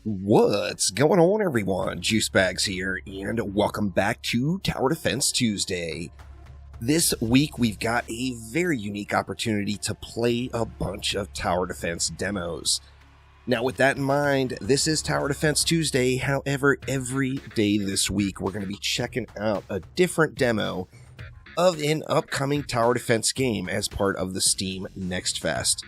What's going on, everyone? Juicebags here, and welcome back to Tower Defense Tuesday. This week, we've got a very unique opportunity to play a bunch of Tower Defense demos. Now, with that in mind, this is Tower Defense Tuesday. However, every day this week, we're going to be checking out a different demo of an upcoming Tower Defense game as part of the Steam NextFest.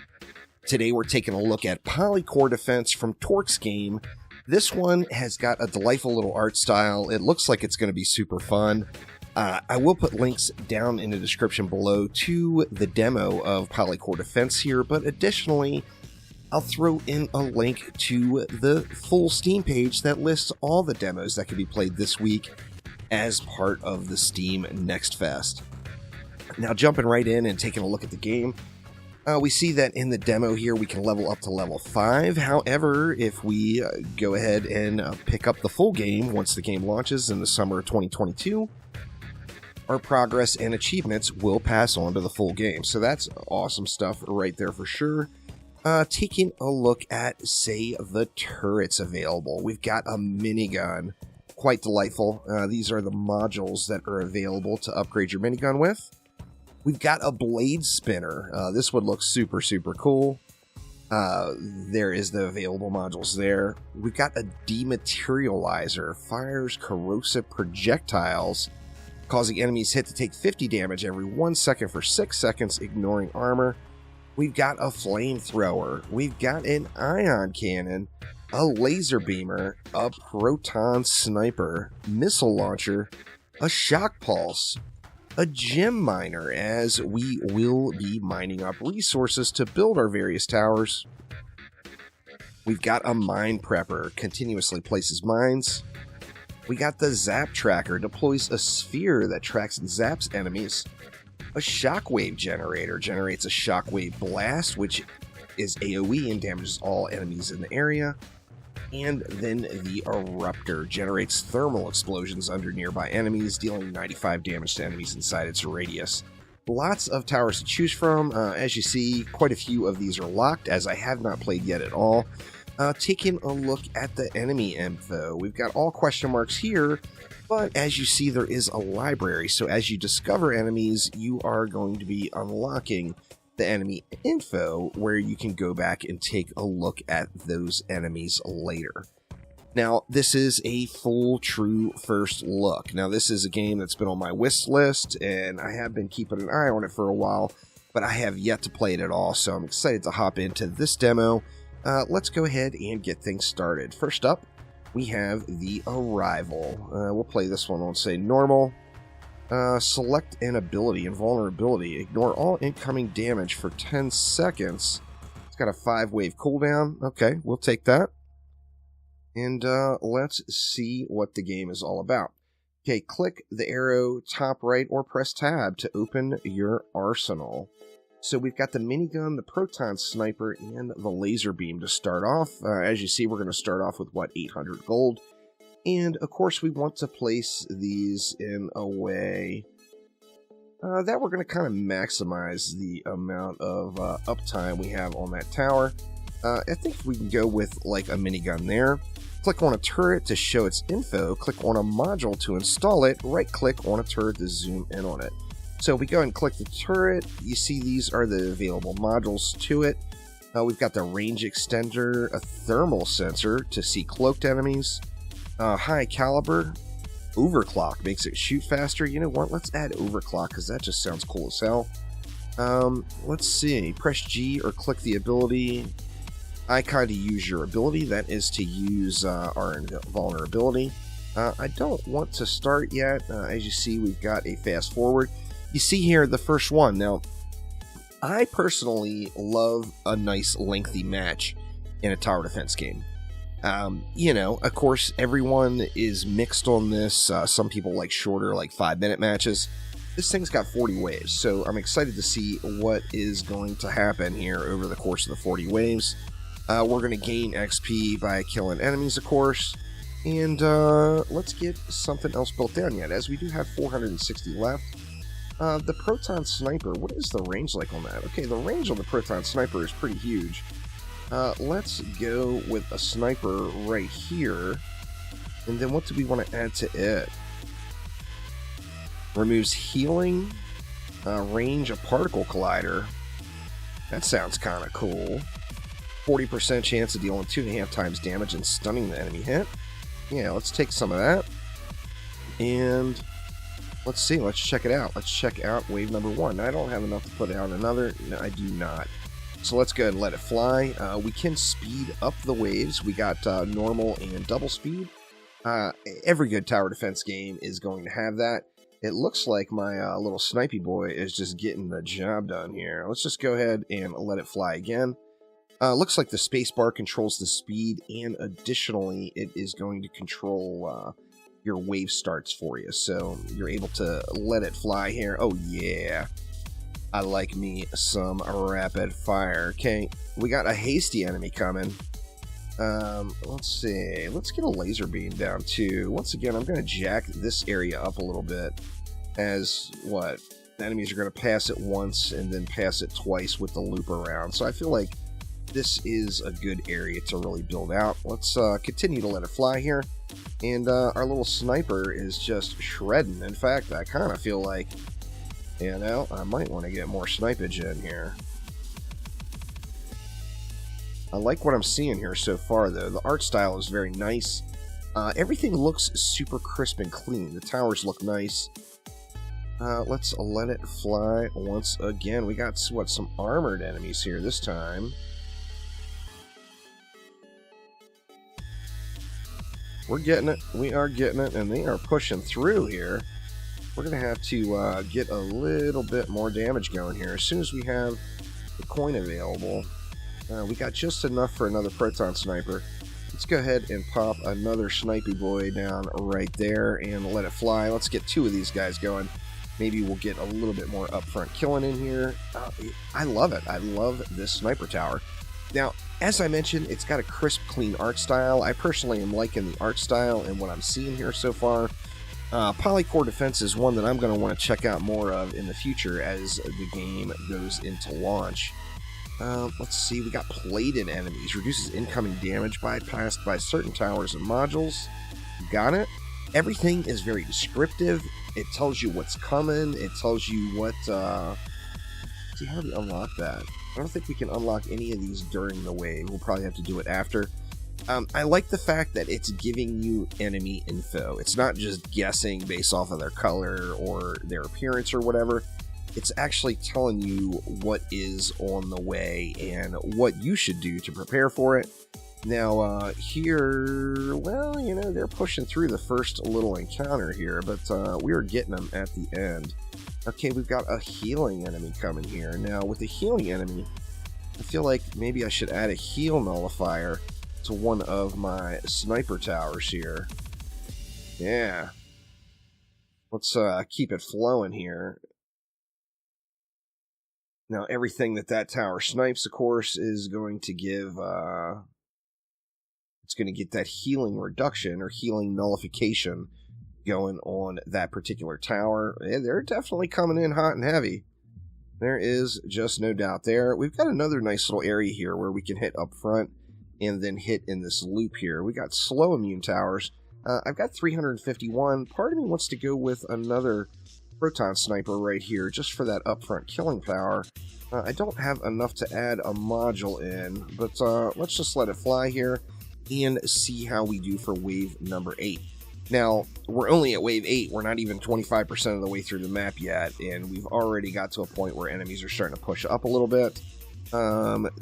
Today we're taking a look at PolyCore Defense from Torksgame. This one has got a delightful little art style. It looks like it's going to be super fun. I will put links down in the description below to the demo of PolyCore Defense here, but additionally, I'll throw in a link to the full Steam page that lists all the demos that can be played this week as part of the Steam NextFest. Now, jumping right in and taking a look at the game, we see that in the demo here we can level up to level 5. However, if we go ahead and pick up the full game once the game launches in the summer of 2022, our progress and achievements will pass on to the full game. So that's awesome stuff right there for sure. Taking a look at, say, the turrets available. We've got a minigun. Quite delightful. These are the modules that are available to upgrade your minigun with. We've got a blade spinner. This would look super, super cool. There is the available modules there. We've got a dematerializer. Fires corrosive projectiles, causing enemies hit to take 50 damage every 1 second for 6 seconds, ignoring armor. We've got a flamethrower. We've got an ion cannon, a laser beamer, a proton sniper, missile launcher, a shock pulse, a gem miner, as we will be mining up resources to build our various towers. We've got a mine prepper, continuously places mines. We got the zap tracker, deploys a sphere that tracks and zaps enemies. A shockwave generator generates a shockwave blast, which is AoE and damages all enemies in the area. And then the Eruptor generates thermal explosions under nearby enemies, dealing 95 damage to enemies inside its radius. Lots of towers to choose from. As you see, quite a few of these are locked, as I have not played yet at all. Taking a look at the enemy info, we've got all question marks here, but as you see, there is a library. So as you discover enemies, you are going to be unlocking the enemy info, where you can go back and take a look at those enemies later. Now, this is a full, true first look. Now, this is a game that's been on my wish list, and I have been keeping an eye on it for a while, but I have yet to play it at all, so I'm excited to hop into this demo. Let's go ahead and get things started. First up, we have the Arrival. We'll play this one on, say, normal. Select an ability, invulnerability. Ignore all incoming damage for 10 seconds. It's got a 5-wave cooldown. Okay, we'll take that. And let's see what the game is all about. Okay, click the arrow top right or press tab to open your arsenal. So we've got the minigun, the proton sniper, and the laser beam to start off. As you see, we're going to start off with, 800 gold. And, of course, we want to place these in a way that we're going to kind of maximize the amount of uptime we have on that tower. I think we can go with, a minigun there. Click on a turret to show its info. Click on a module to install it. Right-click on a turret to zoom in on it. So if we go and click the turret, you see these are the available modules to it. We've got the range extender, a thermal sensor to see cloaked enemies. High caliber, overclock makes it shoot faster. You know what? Let's add overclock because that just sounds cool as hell. Let's see. Press G or click the ability icon to use your ability. That is to use our invulnerability. I don't want to start yet. As you see, we've got a fast forward. You see here the first one. Now, I personally love a nice lengthy match in a tower defense game. Of course, everyone is mixed on this. Some people like shorter, 5-minute matches. This thing's got 40 waves, so I'm excited to see what is going to happen here over the course of the 40 waves. We're going to gain XP by killing enemies, of course. And let's get something else built down yet, as we do have 460 left. The proton sniper, what is the range like on that? Okay, the range on the proton sniper is pretty huge. Let's go with a sniper right here. And then what do we want to add to it? Removes healing, range, a particle collider. That sounds kind of cool. 40% chance of dealing 2.5 times damage and stunning the enemy hit. Yeah, let's take some of that. And let's see, let's check it out. Let's check out wave number 1. I don't have enough to put out another. No, I do not. So let's go ahead and let it fly. We can speed up the waves. We got normal and double speed. Every good tower defense game is going to have that. It looks like my little snipey boy is just getting the job done here. Let's just go ahead and let it fly again. Looks like the spacebar controls the speed, and additionally, it is going to control your wave starts for you. So you're able to let it fly here. Oh, yeah. I like me some rapid fire. Okay, we got a hasty enemy coming. Let's see. Let's get a laser beam down too. Once again, I'm going to jack this area up a little bit, as what? The enemies are going to pass it once and then pass it twice with the loop around. So I feel like this is a good area to really build out. Let's continue to let it fly here. And our little sniper is just shredding. In fact, I kind of feel like, you know, I might want to get more snipage in here. I like what I'm seeing here so far, though. The art style is very nice. Everything looks super crisp and clean. The towers look nice. Let's let it fly once again. We got, what, some armored enemies here this time. We're getting it. We are getting it, and they are pushing through here. We're going to have to get a little bit more damage going here. As soon as we have the coin available, we got just enough for another proton sniper. Let's go ahead and pop another snipey boy down right there and let it fly. Let's get 2 of these guys going. Maybe we'll get a little bit more upfront killing in here. I love it. I love this sniper tower. Now, as I mentioned, it's got a crisp, clean art style. I personally am liking the art style and what I'm seeing here so far. PolyCore Defense is one that I'm going to want to check out more of in the future as the game goes into launch. Let's see, we got plated enemies. Reduces incoming damage bypassed by certain towers and modules. Got it. Everything is very descriptive. It tells you what's coming. It tells you what, see, how do we unlock that? I don't think we can unlock any of these during the wave. We'll probably have to do it after. I like the fact that it's giving you enemy info. It's not just guessing based off of their color or their appearance or whatever. It's actually telling you what is on the way and what you should do to prepare for it. Now, here, well, you know, they're pushing through the first little encounter here, but we are getting them at the end. Okay, we've got a healing enemy coming here. Now, with the healing enemy, I feel like maybe I should add a heal nullifier to one of my sniper towers here. Yeah. Let's keep it flowing here. Now, everything that tower snipes, of course, is going to give, it's going to get that healing reduction or healing nullification going on that particular tower. And they're definitely coming in hot and heavy. There is just no doubt there. We've got another nice little area here where we can hit up front and then hit in this loop here. We got slow immune towers. I've got 351. Part of me wants to go with another proton sniper right here just for that upfront killing power. I don't have enough to add a module in, but let's just let it fly here and see how we do for wave number 8. Now, we're only at wave 8. We're not even 25% of the way through the map yet, and we've already got to a point where enemies are starting to push up a little bit.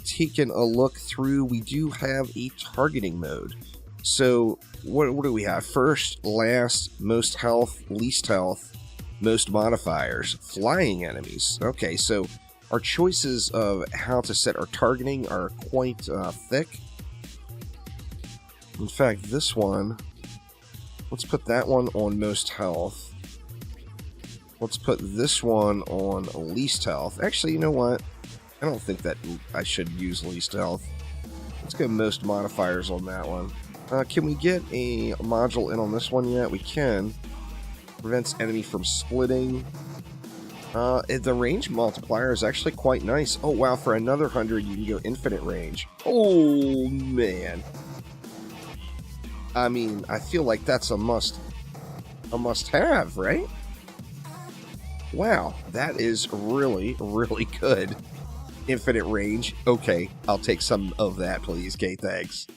Taking a look through, we do have a targeting mode. So, what do we have? First, last, most health, least health, most modifiers, flying enemies. Okay, so our choices of how to set our targeting are quite thick. In fact, this one, let's put that one on most health. Let's put this one on least health. Actually, you know what? I don't think that I should use least health. Let's go most modifiers on that one. Can we get a module in on this one yet? We can. Prevents enemy from splitting. The range multiplier is actually quite nice. Oh, wow, for another 100, you can go infinite range. Oh, man. I mean, I feel like that's a must-have, right? Wow, that is really, really good. Infinite range. Okay, I'll take some of that, please. Okay, thanks.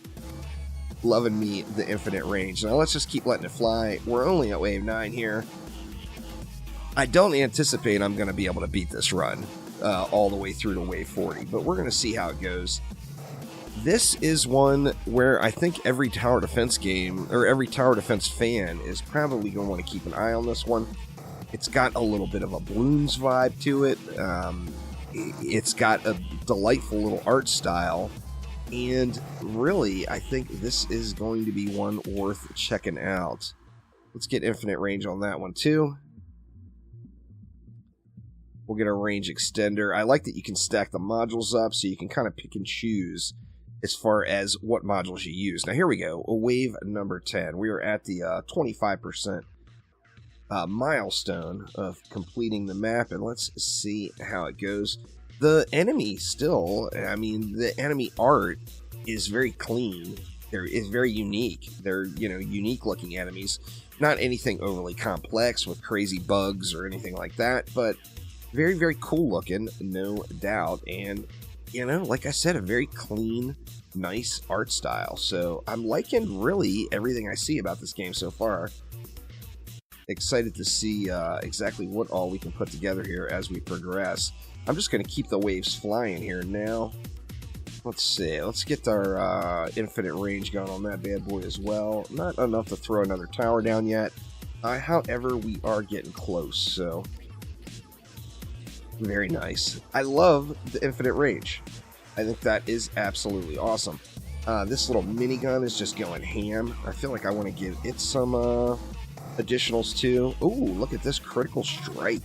Loving me the infinite range. Now, let's just keep letting it fly. We're only at wave 9 here. I don't anticipate I'm going to be able to beat this run all the way through to wave 40, but we're going to see how it goes. This is one where I think every tower defense game, or every tower defense fan, is probably going to want to keep an eye on this one. It's got a little bit of a Bloons vibe to it. It's got a delightful little art style. And really, I think this is going to be one worth checking out. Let's get infinite range on that one too. We'll get a range extender. I like that you can stack the modules up so you can kind of pick and choose as far as what modules you use. Now here we go, wave number 10. We are at the 25% milestone of completing the map, and let's see how it goes. The enemy still, I mean, the enemy art is very clean. It's very unique. They're, unique looking enemies. Not anything overly complex with crazy bugs or anything like that, but very, very cool looking, no doubt. And, like I said, a very clean, nice art style. So I'm liking really everything I see about this game so far. Excited to see exactly what all we can put together here as we progress. I'm just going to keep the waves flying here now. Let's see. Let's get our infinite range going on that bad boy as well. Not enough to throw another tower down yet. However, we are getting close, so very nice. I love the infinite range. I think that is absolutely awesome. This little minigun is just going ham. I feel like I want to give it some additionals too. Ooh, look at this critical strike.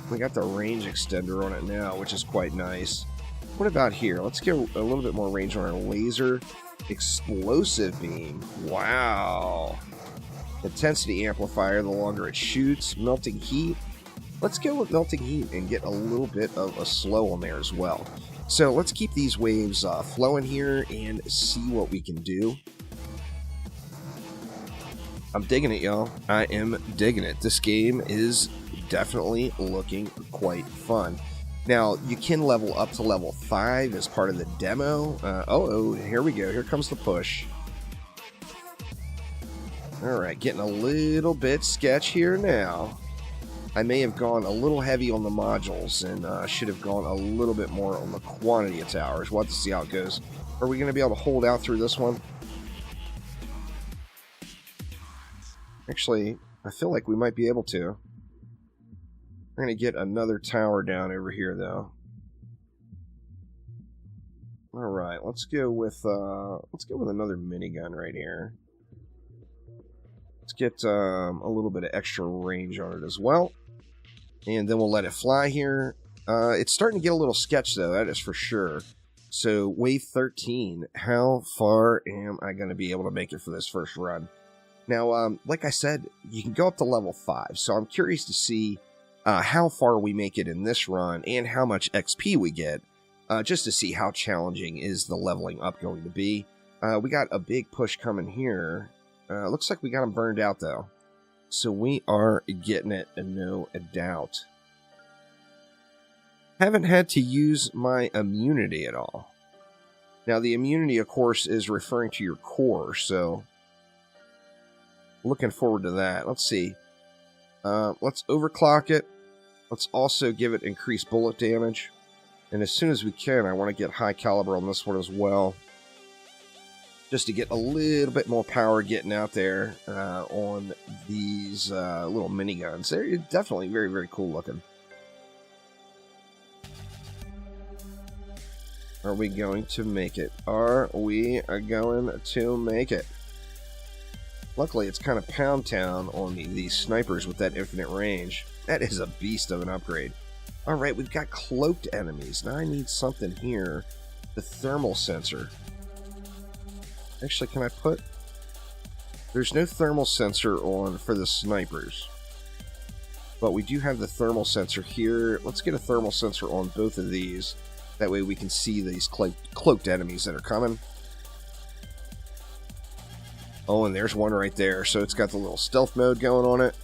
We got the range extender on it now, which is quite nice. What about here? Let's get a little bit more range on our laser. Explosive beam. Wow. Intensity amplifier, the longer it shoots. Melting heat. Let's go with melting heat and get a little bit of a slow on there as well. So let's keep these waves flowing here and see what we can do. I'm digging it, y'all. I am digging it. This game is definitely looking quite fun. Now, you can level up to level 5 as part of the demo. Oh, here we go. Here comes the push. Alright, getting a little bit sketch here now. I may have gone a little heavy on the modules and should have gone a little bit more on the quantity of towers. We'll have to see how it goes. Are we going to be able to hold out through this one? Actually, I feel like we might be able to. We're going to get another tower down over here, though. Alright, let's go with another minigun right here. Let's get a little bit of extra range on it as well. And then we'll let it fly here. It's starting to get a little sketch, though, that is for sure. So, wave 13, how far am I going to be able to make it for this first run? Now, like I said, you can go up to level 5, so I'm curious to see how far we make it in this run and how much XP we get, just to see how challenging is the leveling up going to be. We got a big push coming here. Looks like we got them burned out, though. So we are getting it, no doubt. Haven't had to use my immunity at all. Now, the immunity, of course, is referring to your core, so looking forward to that. Let's see. Let's overclock it. Let's also give it increased bullet damage. And as soon as we can, I want to get high caliber on this one as well. Just to get a little bit more power getting out there on these little miniguns. They're definitely very, very cool looking. Are we going to make it? Are we going to make it? Luckily, it's kind of pound town on these snipers with that infinite range. That is a beast of an upgrade. Alright, we've got cloaked enemies. Now I need something here. The thermal sensor. Actually, can I put... There's no thermal sensor on for the snipers. But we do have the thermal sensor here. Let's get a thermal sensor on both of these. That way we can see these cloaked enemies that are coming. Oh, and there's one right there. So it's got the little stealth mode going on it.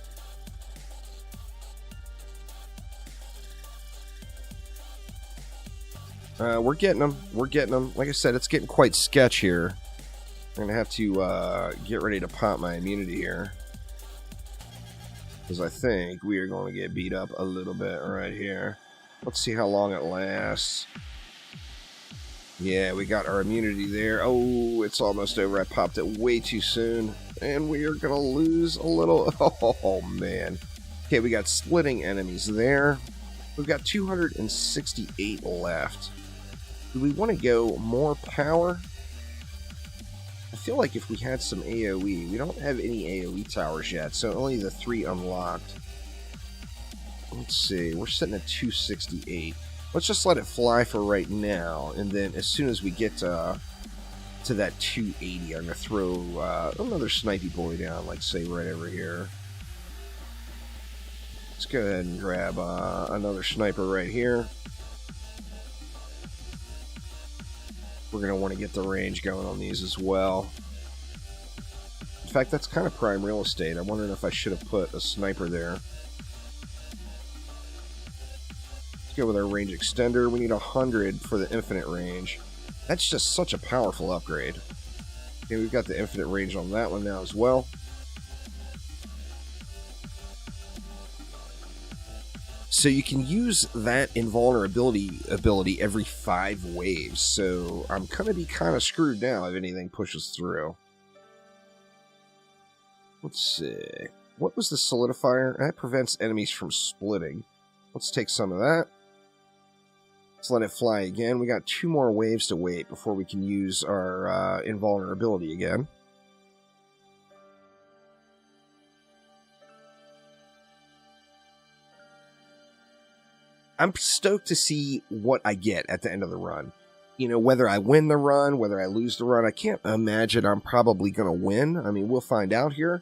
We're getting them. We're getting them. Like I said, it's getting quite sketch here. I'm going to have to get ready to pop my immunity here. Because I think we are going to get beat up a little bit right here. Let's see how long it lasts. Yeah, we got our immunity there. Oh, it's almost over. I popped it way too soon. And we are going to lose a little. Oh, man. Okay, we got splitting enemies there. We've got 268 left. Do we want to go more power? I feel like if we had some AoE, we don't have any AoE towers yet, so only the 3 unlocked. Let's see, we're sitting at 268. Let's just let it fly for right now, and then as soon as we get to that 280, I'm going to throw another snipey boy down, like say right over here. Let's go ahead and grab another sniper right here. We're going to want to get the range going on these as well. In fact, that's kind of prime real estate. I'm wondering if I should have put a sniper there. Let's go with our range extender. We need 100 for the infinite range. That's just such a powerful upgrade. Okay, we've got the infinite range on that one now as well. So you can use that invulnerability ability every 5 waves. So I'm going to be kind of screwed now if anything pushes through. Let's see. What was the solidifier? That prevents enemies from splitting. Let's take some of that. Let's let it fly again. We got 2 more waves to wait before we can use our invulnerability again. I'm stoked to see what I get at the end of the run. You know, whether I win the run, whether I lose the run, I can't imagine I'm probably going to win. I mean, we'll find out here.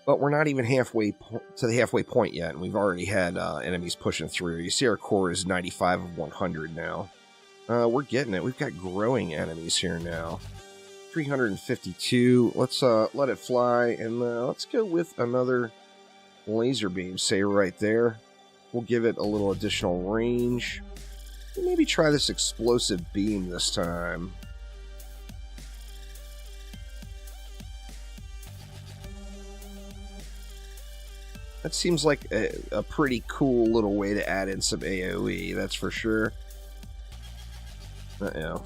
But we're not even halfway to the halfway point yet, and we've already had enemies pushing through. You see our core is 95 of 100 now. We're getting it. We've got growing enemies here now. 352. Let's let it fly, and let's go with another laser beam, say right there. We'll give it a little additional range. Maybe try this explosive beam this time. That seems like a pretty cool little way to add in some AoE, that's for sure. Uh-oh.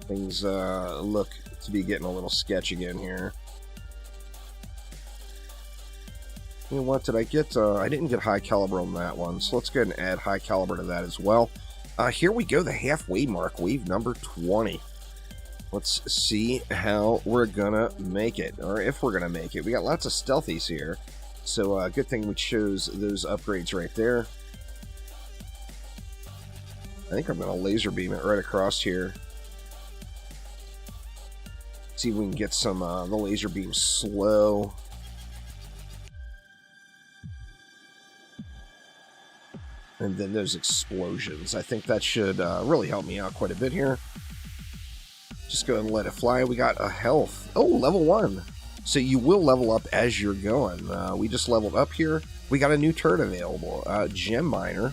Things look to be getting a little sketch again here. You know what, did I get, I didn't get high caliber on that one, so let's go ahead and add high caliber to that as well. Here we go, the halfway mark, wave number 20. Let's see how we're gonna make it, or if we're gonna make it. We got lots of stealthies here, so good thing we chose those upgrades right there. I think I'm gonna laser beam it right across here. See if we can get some, the laser beam slow. And then those explosions. I think that should really help me out quite a bit here. Just go ahead and let it fly. We got a health. Oh, level 1. So you will level up as you're going. We just leveled up here. We got a new turret available. Gem miner,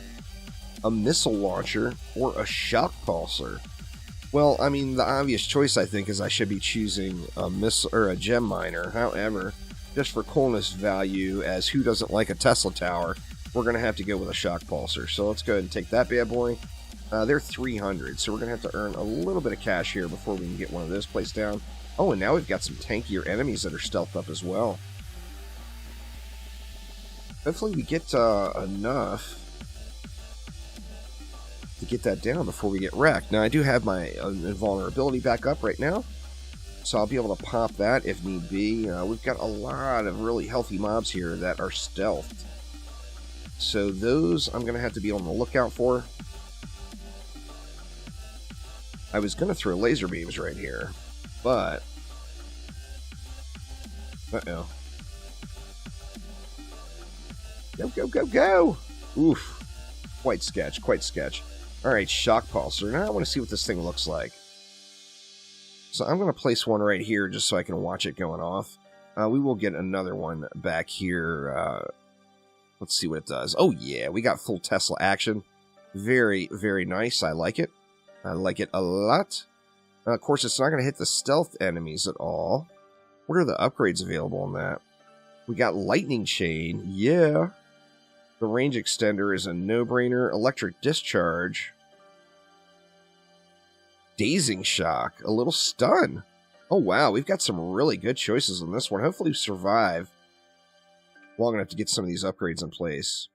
a missile launcher, or a shock pulsar. Well, I mean, the obvious choice, I think, is I should be choosing a missile or a gem miner. However, just for coolness value, as who doesn't like a Tesla tower, we're going to have to go with a shock pulsar. So let's go ahead and take that bad boy. They're 300, so we're going to have to earn a little bit of cash here before we can get one of those placed down. Oh, and now we've got some tankier enemies that are stealthed up as well. Hopefully we get enough to get that down before we get wrecked. Now, I do have my invulnerability back up right now, so I'll be able to pop that if need be. We've got a lot of really healthy mobs here that are stealthed. So those I'm going to have to be on the lookout for. I was going to throw laser beams right here, but... Uh-oh. Go, go, go, go! Oof. Quite sketch, quite sketch. Alright, shock pulsar. Now I want to see what this thing looks like. So I'm going to place one right here just so I can watch it going off. We will get another one back here. Let's see what it does. Oh yeah, we got full Tesla action. Very, very nice. I like it. I like it a lot. Of course, it's not going to hit the stealth enemies at all. What are the upgrades available on that? We got lightning chain. Yeah. The range extender is a no-brainer. Electric discharge. Dazing shock. A little stun. Oh, wow. We've got some really good choices on this one. Hopefully we survive long enough to get some of these upgrades in place.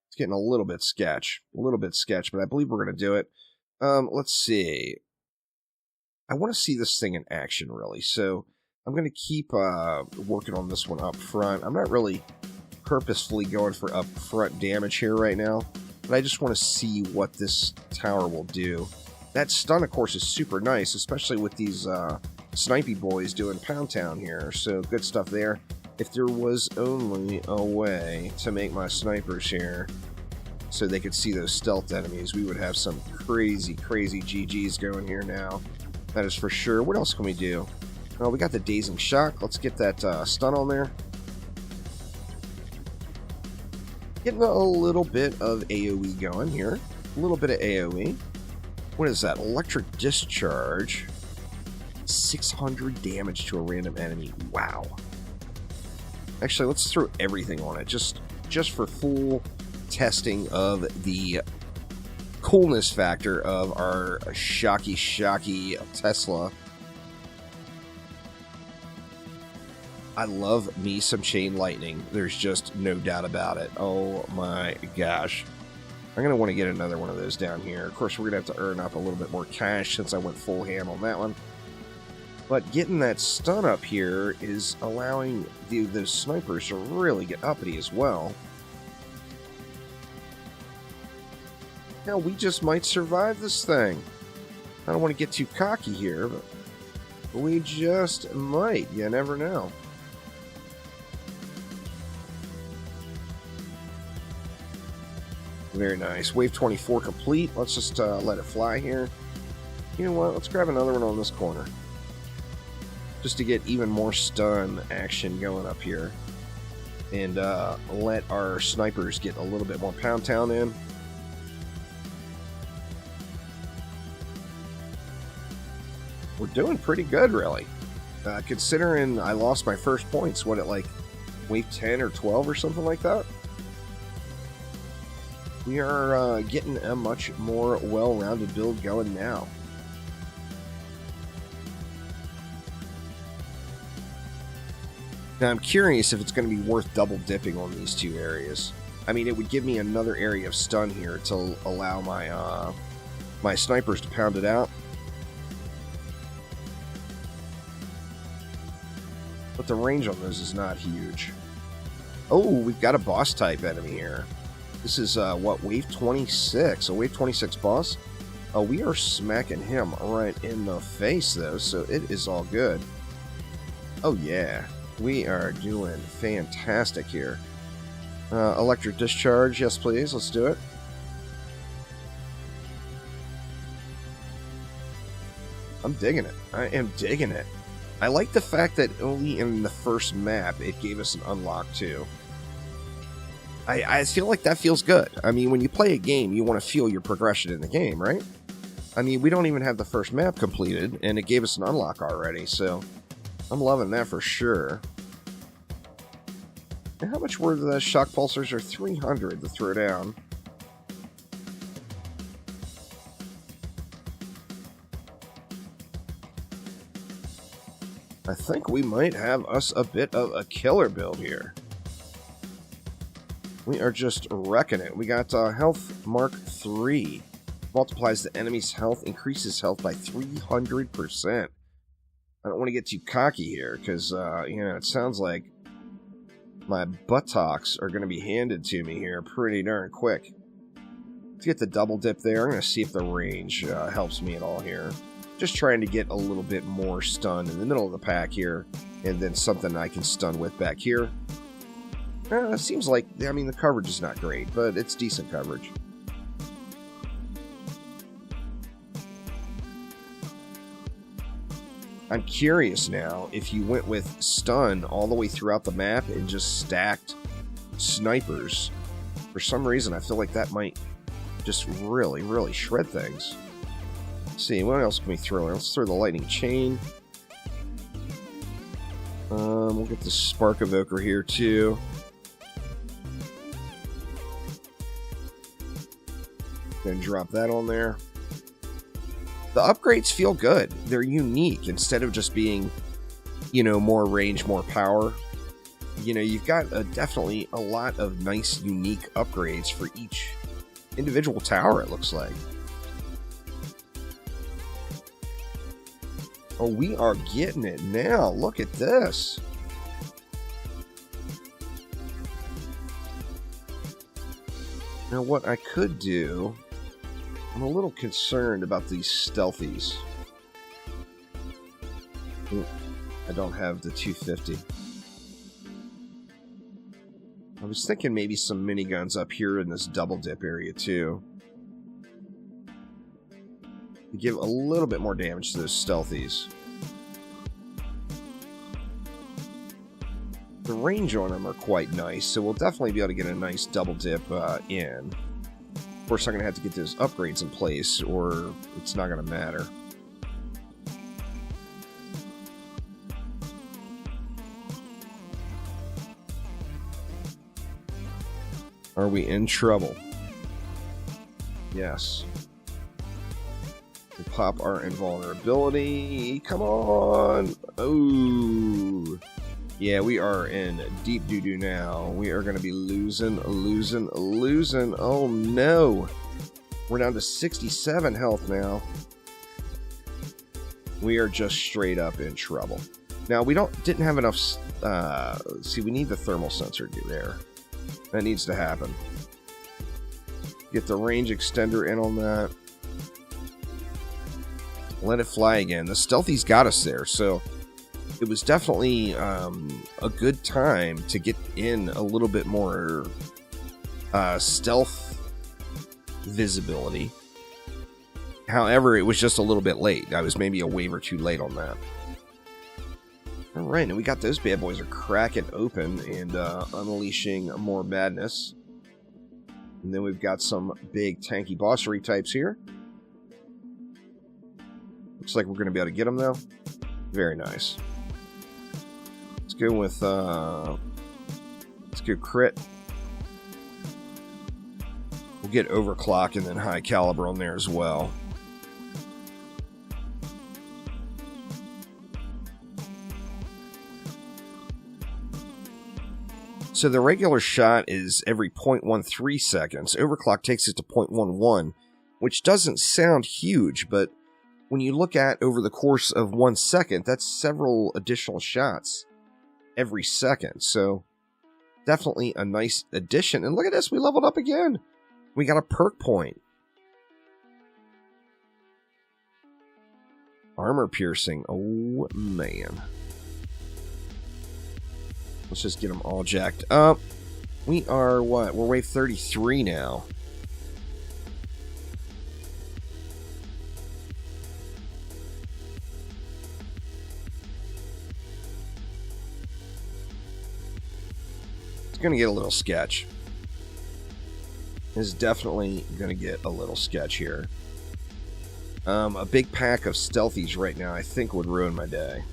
It's getting a little bit sketch. A little bit sketch, but I believe we're going to do it. Let's see. I want to see this thing in action, really. So I'm going to keep working on this one up front. I'm not really purposefully going for up front damage here right now, but I just want to see what this tower will do. That stun, of course, is super nice, especially with these snipey boys doing Pound Town here. So good stuff there. If there was only a way to make my snipers here so they could see those stealth enemies, we would have some crazy, crazy GGs going here now. That is for sure. What else can we do? Well, we got the Dazing Shock. Let's get that stun on there. Getting a little bit of AoE going here. A little bit of AoE. What is that? Electric Discharge. 600 damage to a random enemy. Wow. Actually, let's throw everything on it. Just for full testing of the coolness factor of our shocky Tesla. I love me some chain lightning. There's just no doubt about it. Oh my gosh. I'm going to want to get another one of those down here. Of course, we're going to have to earn up a little bit more cash since I went full ham on that one. But getting that stun up here is allowing those snipers to really get uppity as well. Now, we just might survive this thing. I don't want to get too cocky here, but we just might. You never know. Very nice. Wave 24 complete. Let's just let it fly here. You know what? Let's grab another one on this corner. Just to get even more stun action going up here. And let our snipers get a little bit more Pound Town in. We're doing pretty good, really. Considering I lost my first points, what, at like wave 10 or 12 or something like that? We are getting a much more well-rounded build going now. Now, I'm curious if it's going to be worth double dipping on these two areas. I mean, it would give me another area of stun here to allow my my snipers to pound it out. But the range on those is not huge. Oh, we've got a boss type enemy here. This is, what, wave 26? A wave 26 boss? Oh, we are smacking him right in the face, though, so it is all good. Oh, yeah. We are doing fantastic here. Electric Discharge, yes, please. Let's do it. I'm digging it. I am digging it. I like the fact that only in the first map it gave us an unlock, too. I feel like that feels good. I mean, when you play a game, you want to feel your progression in the game, right? I mean, we don't even have the first map completed, and it gave us an unlock already, so I'm loving that for sure. And how much were the shock pulsars? Are 300 to throw down. I think we might have us a bit of a killer build here. We are just wrecking it. We got Health Mark 3. Multiplies the enemy's health, increases health by 300%. I don't want to get too cocky here, because, you know, it sounds like my buttocks are going to be handed to me here pretty darn quick. Let's get the double dip there. I'm going to see if the range helps me at all here. Just trying to get a little bit more stun in the middle of the pack here, and then something I can stun with back here. Seems like, I mean, the coverage is not great, but it's decent coverage. I'm curious now if you went with stun all the way throughout the map and just stacked snipers. For some reason, I feel like that might just really, really shred things. Let's see, what else can we throw in? Let's throw the lightning chain. We'll get the spark evoker here too. Then drop that on there. The upgrades feel good. They're unique instead of just being, you know, more range, more power. You know, you've got definitely a lot of nice, unique upgrades for each individual tower, it looks like. Oh, we are getting it now. Look at this. Now, what I could do... I'm a little concerned about these stealthies. I don't have the 250. I was thinking maybe some miniguns up here in this double dip area too. To give a little bit more damage to those stealthies. The range on them are quite nice, so we'll definitely be able to get a nice double dip in. Of course, I'm going to have to get those upgrades in place, or it's not going to matter. Are we in trouble? Yes. We pop our invulnerability. Come on! Oh! Yeah, we are in deep doo-doo now. We are going to be losing. Oh, no. We're down to 67 health now. We are just straight up in trouble. Now, we didn't have enough... see, we need the thermal sensor to do there. That needs to happen. Get the range extender in on that. Let it fly again. The stealthy's got us there, so... It was definitely a good time to get in a little bit more stealth visibility. However, it was just a little bit late. I was maybe a wave or two late on that. Alright, and we got those bad boys are cracking open and unleashing more madness. And then we've got some big tanky bossery types here. Looks like we're going to be able to get them though. Very nice. Let's go with, let's go crit. We'll get overclock and then high caliber on there as well. So the regular shot is every 0.13 seconds. Overclock takes it to 0.11, which doesn't sound huge, but when you look at over the course of 1 second, that's several additional shots every second. So definitely a nice addition. And look at this, we leveled up again. We got a perk point. Armor piercing. Oh, man. Let's just get them all jacked up. We are, what? We're wave 33 now. It's going to get a little sketch. It's definitely going to get a little sketch here. A big pack of stealthies right now I think would ruin my day.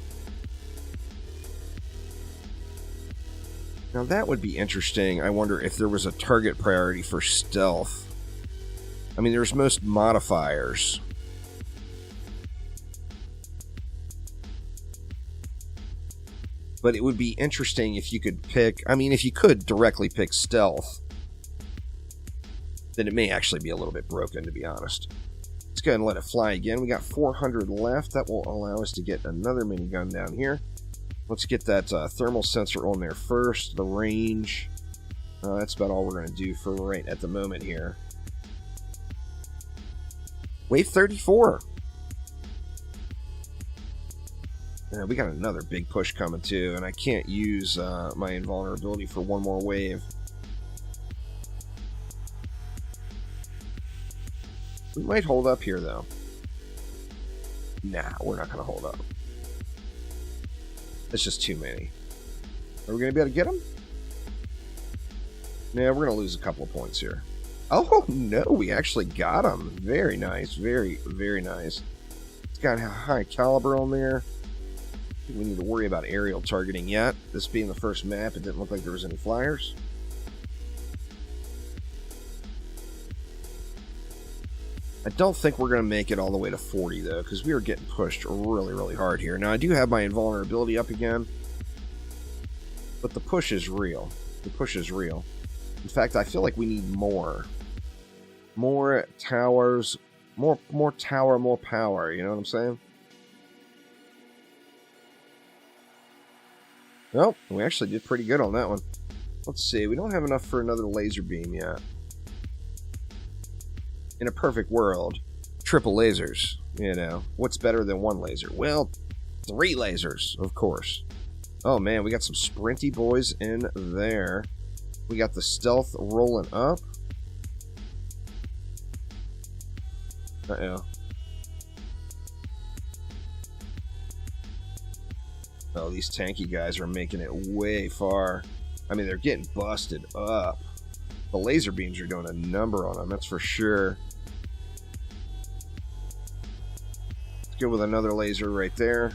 Now that would be interesting. I wonder if there was a target priority for stealth. I mean, there's most modifiers. But it would be interesting if you could pick... I mean, if you could directly pick stealth, then it may actually be a little bit broken, to be honest. Let's go ahead and let it fly again. We got 400 left. That will allow us to get another minigun down here. Let's get that thermal sensor on there first. The range. That's about all we're going to do for right at the moment here. Wave 34. We got another big push coming too, and I can't use my invulnerability for one more wave. We might hold up here, though. Nah, we're not going to hold up. It's just too many. Are we going to be able to get them? Yeah, we're going to lose a couple of points here. Oh, no, we actually got them. Very nice. Very, very nice. It's got a high caliber on there. I think we need to worry about aerial targeting yet. This being the first map, it didn't look like there was any flyers. I don't think we're going to make it all the way to 40, though, because we are getting pushed really, really hard here. Now, I do have my invulnerability up again, but the push is real. The push is real. In fact, I feel like we need more. More towers, more tower, more power, you know what I'm saying? Well, we actually did pretty good on that one. Let's see, we don't have enough for another laser beam yet. In a perfect world, triple lasers, you know. What's better than one laser? Well, 3 lasers, of course. Oh man, we got some sprinty boys in there. We got the stealth rolling up. Uh-oh. Oh, these tanky guys are making it way far. I mean, they're getting busted up. The laser beams are doing a number on them, that's for sure. Let's go with another laser right there.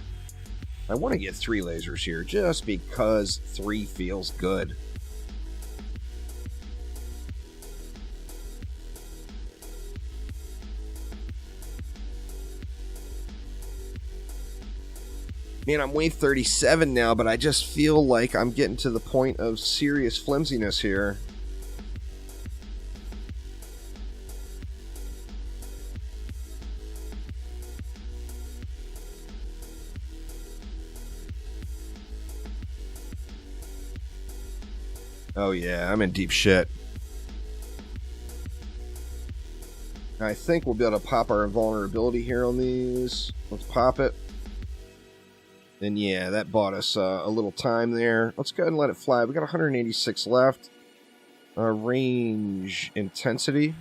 I want to get 3 lasers here, just because 3 feels good. Man, I'm wave 37 now, but I just feel like I'm getting to the point of serious flimsiness here. Oh yeah, I'm in deep shit. I think we'll be able to pop our invulnerability here on these. Let's pop it. And yeah, that bought us a little time there. Let's go ahead and let it fly. We got 186 left. Range intensity.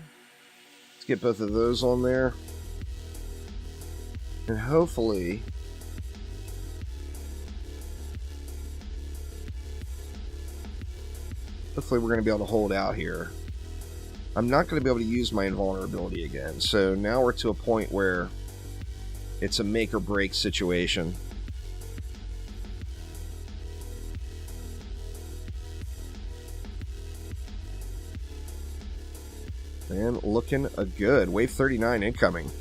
Let's get both of those on there. And hopefully... we're going to be able to hold out here. I'm not going to be able to use my invulnerability again. So now we're to a point where it's a make or break situation. And looking good. Wave 39 incoming.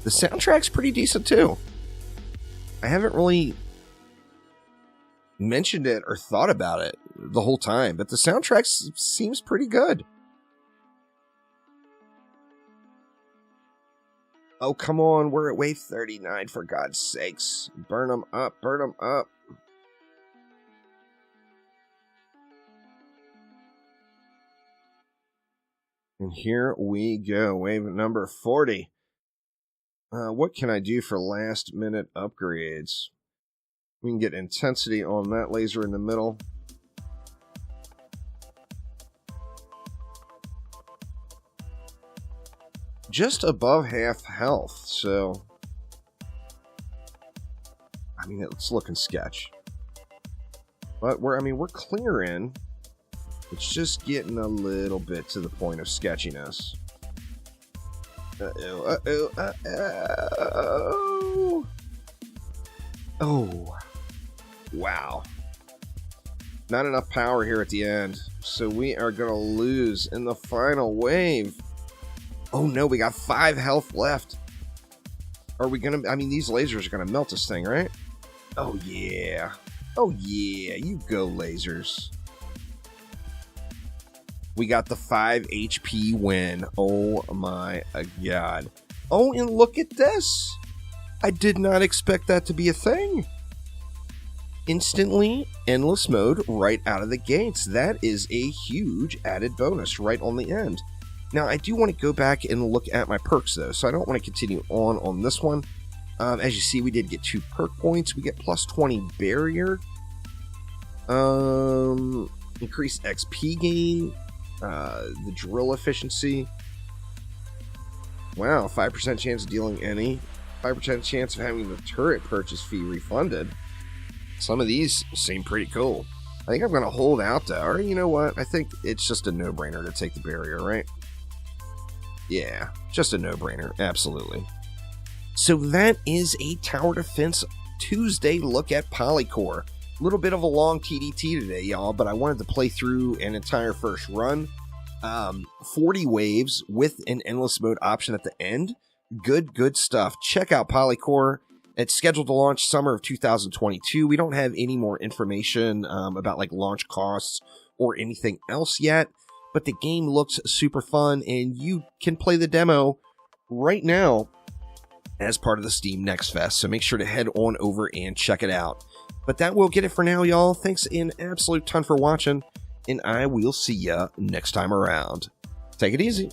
The soundtrack's pretty decent too. I haven't really mentioned it or thought about it the whole time, but the soundtrack seems pretty good. Oh, come on. We're at wave 39, for God's sakes. Burn them up. Burn them up. And here we go. Wave number 40. What can I do for last minute upgrades? We can get intensity on that laser in the middle. Just above half health, so I mean, it's looking sketch. But we're clearing. It's just getting a little bit to the point of sketchiness. Uh-oh, uh-oh, uh-oh. Oh. Wow. Not enough power here at the end. So we are going to lose in the final wave. Oh no, we got 5 health left. Are we going to... I mean, these lasers are going to melt this thing, right? Oh yeah. Oh yeah, you go lasers. We got the 5 HP win. Oh my god. Oh, and look at this. I did not expect that to be a thing. Instantly endless mode right out of the gates. That is a huge added bonus right on the end. Now, I do want to go back and look at my perks, though, so I don't want to continue on this one. As you see, we did get 2 perk points. We get plus 20 barrier. Increased XP gain. The drill efficiency. Wow, 5% chance of dealing any. 5% chance of having the turret purchase fee refunded. Some of these seem pretty cool. I think I'm going to hold out, though. Or, you know what? I think it's just a no-brainer to take the barrier, right? Yeah, just a no-brainer. Absolutely. So that is a Tower Defense Tuesday look at PolyCore. A little bit of a long TDT today, y'all, but I wanted to play through an entire first run. 40 waves with an endless mode option at the end. Good stuff. Check out PolyCore. It's scheduled to launch summer of 2022. We don't have any more information about like launch costs or anything else yet, but the game looks super fun, and you can play the demo right now as part of the Steam NextFest. So make sure to head on over and check it out. But that will get it for now, y'all. Thanks an absolute ton for watching, and I will see ya next time around. Take it easy.